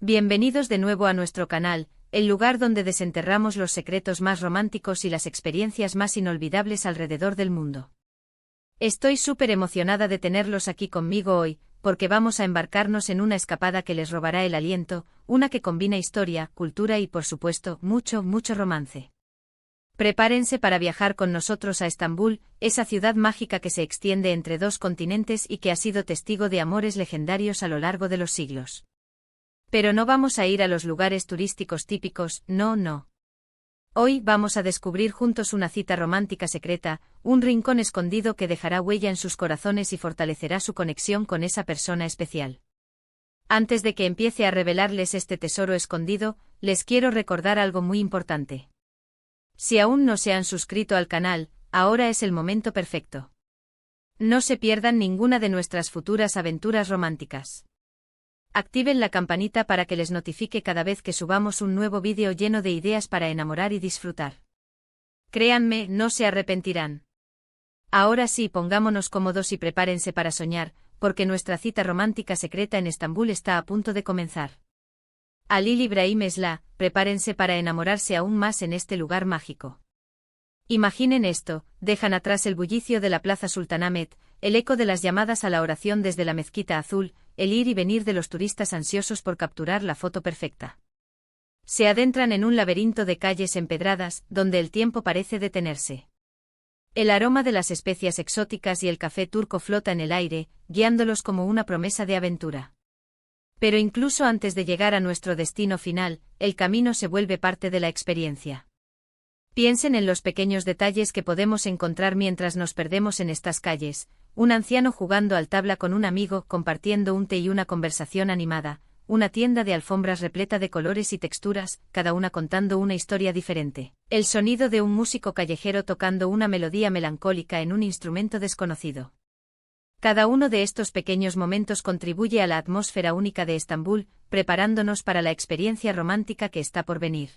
Bienvenidos de nuevo a nuestro canal, el lugar donde desenterramos los secretos más románticos y las experiencias más inolvidables alrededor del mundo. Estoy súper emocionada de tenerlos aquí conmigo hoy, porque vamos a embarcarnos en una escapada que les robará el aliento, una que combina historia, cultura y por supuesto, mucho romance. Prepárense para viajar con nosotros a Estambul, esa ciudad mágica que se extiende entre dos continentes y que ha sido testigo de amores legendarios a lo largo de los siglos. Pero no vamos a ir a los lugares turísticos típicos, no. Hoy vamos a descubrir juntos una cita romántica secreta, un rincón escondido que dejará huella en sus corazones y fortalecerá su conexión con esa persona especial. Antes de que empiece a revelarles este tesoro escondido, les quiero recordar algo muy importante. Si aún no se han suscrito al canal, ahora es el momento perfecto. No se pierdan ninguna de nuestras futuras aventuras románticas. Activen la campanita para que les notifique cada vez que subamos un nuevo vídeo lleno de ideas para enamorar y disfrutar. Créanme, no se arrepentirán. Ahora sí, pongámonos cómodos y prepárense para soñar, porque nuestra cita romántica secreta en Estambul está a punto de comenzar. Halil İbrahim Esla, prepárense para enamorarse aún más en este lugar mágico. Imaginen esto, dejan atrás el bullicio de la Plaza Sultanahmet, el eco de las llamadas a la oración desde la mezquita azul, el ir y venir de los turistas ansiosos por capturar la foto perfecta. Se adentran en un laberinto de calles empedradas, donde el tiempo parece detenerse. El aroma de las especias exóticas y el café turco flota en el aire, guiándolos como una promesa de aventura. Pero incluso antes de llegar a nuestro destino final, el camino se vuelve parte de la experiencia. Piensen en los pequeños detalles que podemos encontrar mientras nos perdemos en estas calles, un anciano jugando al tabla con un amigo compartiendo un té y una conversación animada, una tienda de alfombras repleta de colores y texturas, cada una contando una historia diferente, el sonido de un músico callejero tocando una melodía melancólica en un instrumento desconocido. Cada uno de estos pequeños momentos contribuye a la atmósfera única de Estambul, preparándonos para la experiencia romántica que está por venir.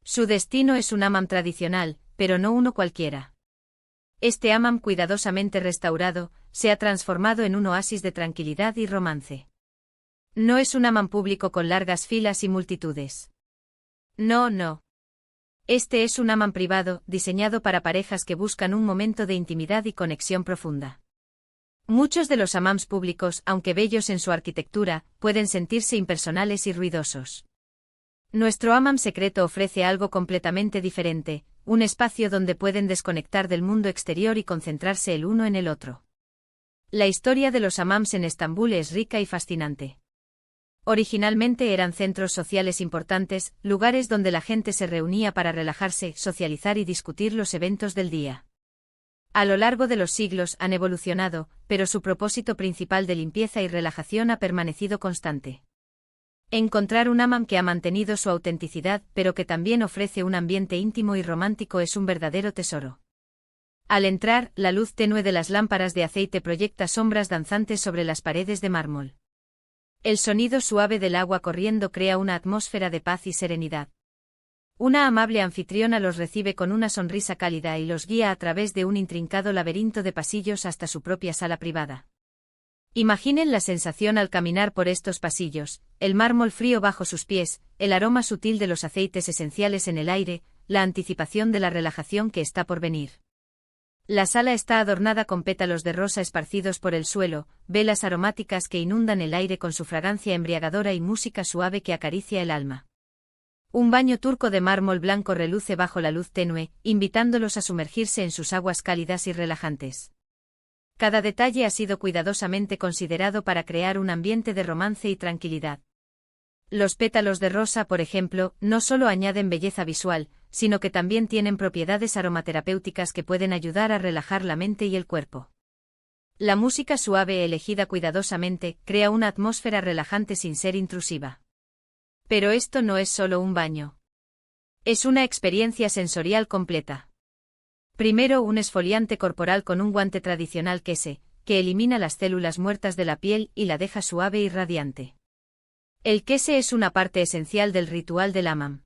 Su destino es un hammam tradicional, pero no uno cualquiera. Este hammam cuidadosamente restaurado, se ha transformado en un oasis de tranquilidad y romance. No es un hammam público con largas filas y multitudes. No. Este es un hammam privado, diseñado para parejas que buscan un momento de intimidad y conexión profunda. Muchos de los hammams públicos, aunque bellos en su arquitectura, pueden sentirse impersonales y ruidosos. Nuestro hammam secreto ofrece algo completamente diferente, un espacio donde pueden desconectar del mundo exterior y concentrarse el uno en el otro. La historia de los hammams en Estambul es rica y fascinante. Originalmente eran centros sociales importantes, lugares donde la gente se reunía para relajarse, socializar y discutir los eventos del día. A lo largo de los siglos han evolucionado, pero su propósito principal de limpieza y relajación ha permanecido constante. Encontrar un hammam que ha mantenido su autenticidad, pero que también ofrece un ambiente íntimo y romántico es un verdadero tesoro. Al entrar, la luz tenue de las lámparas de aceite proyecta sombras danzantes sobre las paredes de mármol. El sonido suave del agua corriendo crea una atmósfera de paz y serenidad. Una amable anfitriona los recibe con una sonrisa cálida y los guía a través de un intrincado laberinto de pasillos hasta su propia sala privada. Imaginen la sensación al caminar por estos pasillos, el mármol frío bajo sus pies, el aroma sutil de los aceites esenciales en el aire, la anticipación de la relajación que está por venir. La sala está adornada con pétalos de rosa esparcidos por el suelo, velas aromáticas que inundan el aire con su fragancia embriagadora y música suave que acaricia el alma. Un baño turco de mármol blanco reluce bajo la luz tenue, invitándolos a sumergirse en sus aguas cálidas y relajantes. Cada detalle ha sido cuidadosamente considerado para crear un ambiente de romance y tranquilidad. Los pétalos de rosa, por ejemplo, no solo añaden belleza visual, sino que también tienen propiedades aromaterapéuticas que pueden ayudar a relajar la mente y el cuerpo. La música suave elegida cuidadosamente crea una atmósfera relajante sin ser intrusiva. Pero esto no es solo un baño. Es una experiencia sensorial completa. Primero, un esfoliante corporal con un guante tradicional que elimina las células muertas de la piel y la deja suave y radiante. El kese es una parte esencial del ritual del hammam.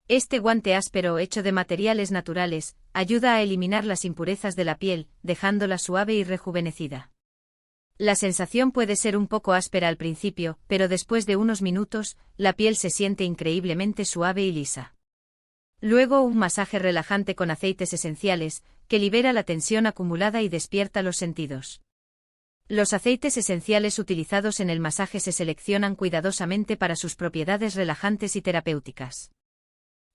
Este guante áspero hecho de materiales naturales ayuda a eliminar las impurezas de la piel, dejándola suave y rejuvenecida. La sensación puede ser un poco áspera al principio, pero después de unos minutos, la piel se siente increíblemente suave y lisa. Luego un masaje relajante con aceites esenciales, que libera la tensión acumulada y despierta los sentidos. Los aceites esenciales utilizados en el masaje se seleccionan cuidadosamente para sus propiedades relajantes y terapéuticas.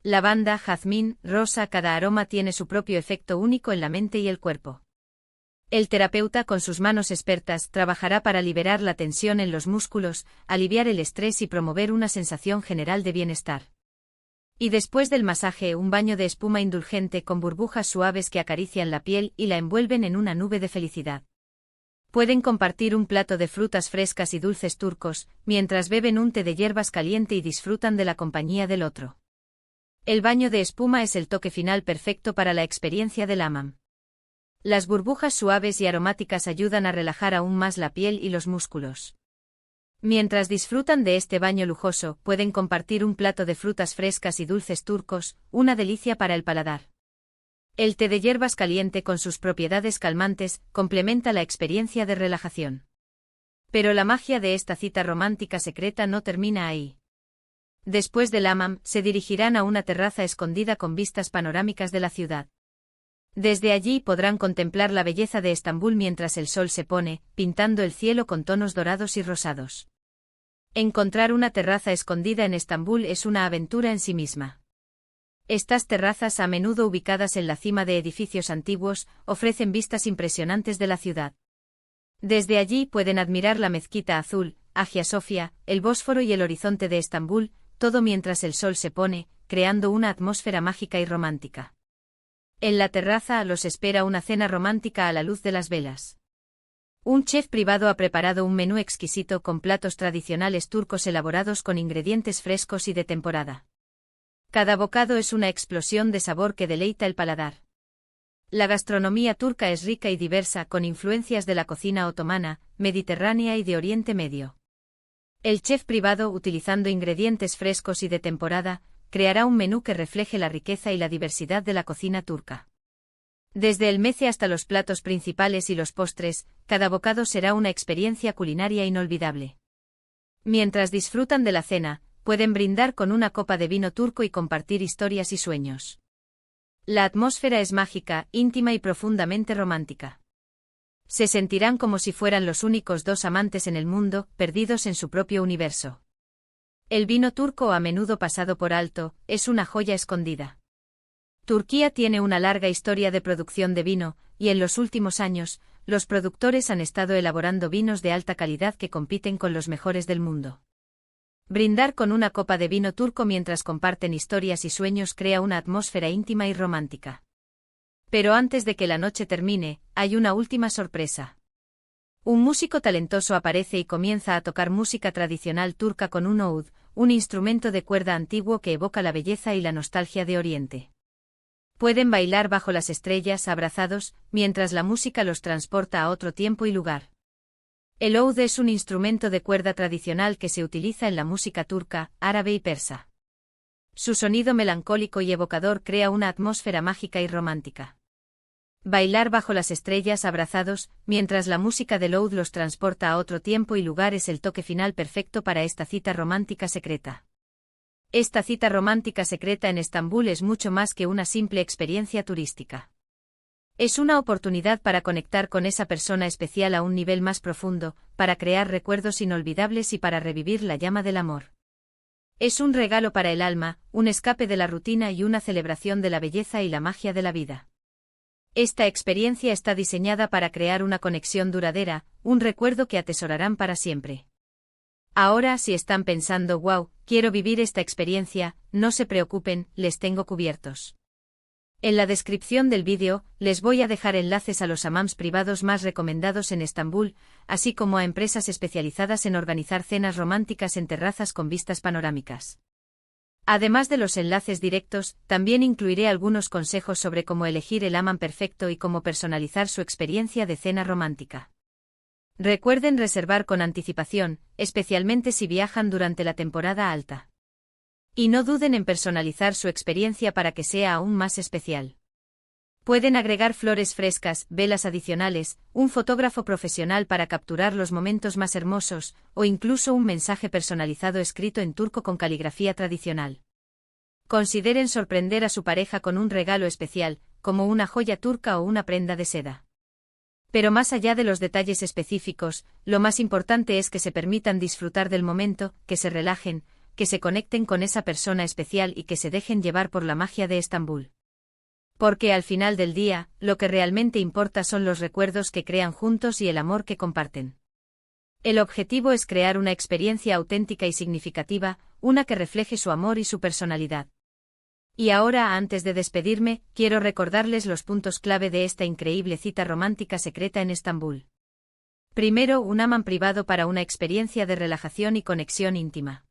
Lavanda, jazmín, rosa, cada aroma tiene su propio efecto único en la mente y el cuerpo. El terapeuta con sus manos expertas trabajará para liberar la tensión en los músculos, aliviar el estrés y promover una sensación general de bienestar. Y después del masaje, un baño de espuma indulgente con burbujas suaves que acarician la piel y la envuelven en una nube de felicidad. Pueden compartir un plato de frutas frescas y dulces turcos, mientras beben un té de hierbas caliente y disfrutan de la compañía del otro. El baño de espuma es el toque final perfecto para la experiencia del hammam. Las burbujas suaves y aromáticas ayudan a relajar aún más la piel y los músculos. Mientras disfrutan de este baño lujoso, pueden compartir un plato de frutas frescas y dulces turcos, una delicia para el paladar. El té de hierbas caliente con sus propiedades calmantes complementa la experiencia de relajación. Pero la magia de esta cita romántica secreta no termina ahí. Después del hammam, se dirigirán a una terraza escondida con vistas panorámicas de la ciudad. Desde allí podrán contemplar la belleza de Estambul mientras el sol se pone, pintando el cielo con tonos dorados y rosados. Encontrar una terraza escondida en Estambul es una aventura en sí misma. Estas terrazas, a menudo ubicadas en la cima de edificios antiguos, ofrecen vistas impresionantes de la ciudad. Desde allí pueden admirar la mezquita azul, Hagia Sofia, el Bósforo y el horizonte de Estambul, todo mientras el sol se pone, creando una atmósfera mágica y romántica. En la terraza los espera una cena romántica a la luz de las velas. Un chef privado ha preparado un menú exquisito con platos tradicionales turcos elaborados con ingredientes frescos y de temporada. Cada bocado es una explosión de sabor que deleita el paladar. La gastronomía turca es rica y diversa, con influencias de la cocina otomana, mediterránea y de Oriente Medio. El chef privado, utilizando ingredientes frescos y de temporada, creará un menú que refleje la riqueza y la diversidad de la cocina turca. Desde el meze hasta los platos principales y los postres, cada bocado será una experiencia culinaria inolvidable. Mientras disfrutan de la cena, pueden brindar con una copa de vino turco y compartir historias y sueños. La atmósfera es mágica, íntima y profundamente romántica. Se sentirán como si fueran los únicos dos amantes en el mundo, perdidos en su propio universo. El vino turco, a menudo pasado por alto, es una joya escondida. Turquía tiene una larga historia de producción de vino, y en los últimos años, los productores han estado elaborando vinos de alta calidad que compiten con los mejores del mundo. Brindar con una copa de vino turco mientras comparten historias y sueños crea una atmósfera íntima y romántica. Pero antes de que la noche termine, hay una última sorpresa. Un músico talentoso aparece y comienza a tocar música tradicional turca con un oud, un instrumento de cuerda antiguo que evoca la belleza y la nostalgia de Oriente. Pueden bailar bajo las estrellas, abrazados, mientras la música los transporta a otro tiempo y lugar. El oud es un instrumento de cuerda tradicional que se utiliza en la música turca, árabe y persa. Su sonido melancólico y evocador crea una atmósfera mágica y romántica. Bailar bajo las estrellas abrazados, mientras la música del oud los transporta a otro tiempo y lugar es el toque final perfecto para esta cita romántica secreta. Esta cita romántica secreta en Estambul es mucho más que una simple experiencia turística. Es una oportunidad para conectar con esa persona especial a un nivel más profundo, para crear recuerdos inolvidables y para revivir la llama del amor. Es un regalo para el alma, un escape de la rutina y una celebración de la belleza y la magia de la vida. Esta experiencia está diseñada para crear una conexión duradera, un recuerdo que atesorarán para siempre. Ahora, si están pensando, wow, quiero vivir esta experiencia, no se preocupen, les tengo cubiertos. En la descripción del vídeo, les voy a dejar enlaces a los hammams privados más recomendados en Estambul, así como a empresas especializadas en organizar cenas románticas en terrazas con vistas panorámicas. Además de los enlaces directos, también incluiré algunos consejos sobre cómo elegir el hammam perfecto y cómo personalizar su experiencia de cena romántica. Recuerden reservar con anticipación, especialmente si viajan durante la temporada alta. Y no duden en personalizar su experiencia para que sea aún más especial. Pueden agregar flores frescas, velas adicionales, un fotógrafo profesional para capturar los momentos más hermosos, o incluso un mensaje personalizado escrito en turco con caligrafía tradicional. Consideren sorprender a su pareja con un regalo especial, como una joya turca o una prenda de seda. Pero más allá de los detalles específicos, lo más importante es que se permitan disfrutar del momento, que se relajen, que se conecten con esa persona especial y que se dejen llevar por la magia de Estambul. Porque al final del día, lo que realmente importa son los recuerdos que crean juntos y el amor que comparten. El objetivo es crear una experiencia auténtica y significativa, una que refleje su amor y su personalidad. Y ahora, antes de despedirme, quiero recordarles los puntos clave de esta increíble cita romántica secreta en Estambul. Primero, un hammam privado para una experiencia de relajación y conexión íntima.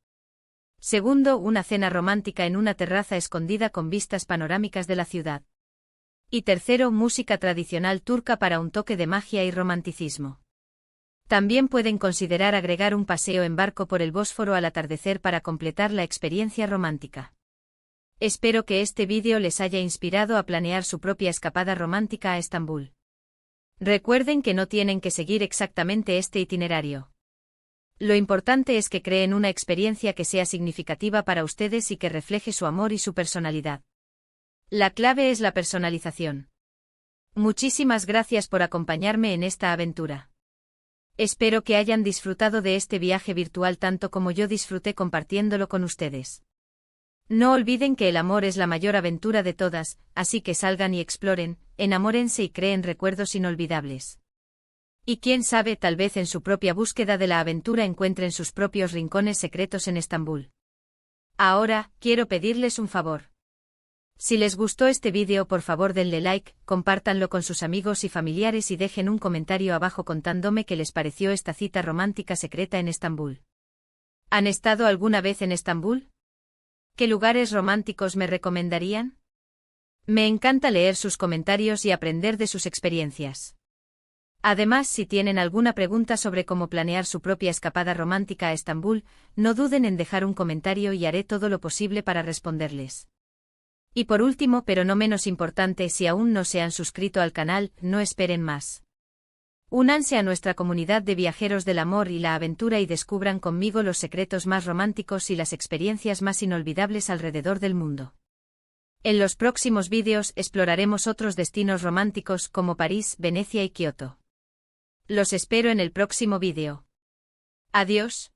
Segundo, una cena romántica en una terraza escondida con vistas panorámicas de la ciudad. Y tercero, música tradicional turca para un toque de magia y romanticismo. También pueden considerar agregar un paseo en barco por el Bósforo al atardecer para completar la experiencia romántica. Espero que este vídeo les haya inspirado a planear su propia escapada romántica a Estambul. Recuerden que no tienen que seguir exactamente este itinerario. Lo importante es que creen una experiencia que sea significativa para ustedes y que refleje su amor y su personalidad. La clave es la personalización. Muchísimas gracias por acompañarme en esta aventura. Espero que hayan disfrutado de este viaje virtual tanto como yo disfruté compartiéndolo con ustedes. No olviden que el amor es la mayor aventura de todas, así que salgan y exploren, enamórense y creen recuerdos inolvidables. Y quién sabe, tal vez en su propia búsqueda de la aventura encuentren sus propios rincones secretos en Estambul. Ahora, quiero pedirles un favor. Si les gustó este vídeo, por favor denle like, compártanlo con sus amigos y familiares y dejen un comentario abajo contándome qué les pareció esta cita romántica secreta en Estambul. ¿Han estado alguna vez en Estambul? ¿Qué lugares románticos me recomendarían? Me encanta leer sus comentarios y aprender de sus experiencias. Además, si tienen alguna pregunta sobre cómo planear su propia escapada romántica a Estambul, no duden en dejar un comentario y haré todo lo posible para responderles. Y por último, pero no menos importante, si aún no se han suscrito al canal, no esperen más. Únanse a nuestra comunidad de viajeros del amor y la aventura y descubran conmigo los secretos más románticos y las experiencias más inolvidables alrededor del mundo. En los próximos vídeos exploraremos otros destinos románticos como París, Venecia y Kioto. Los espero en el próximo vídeo. Adiós.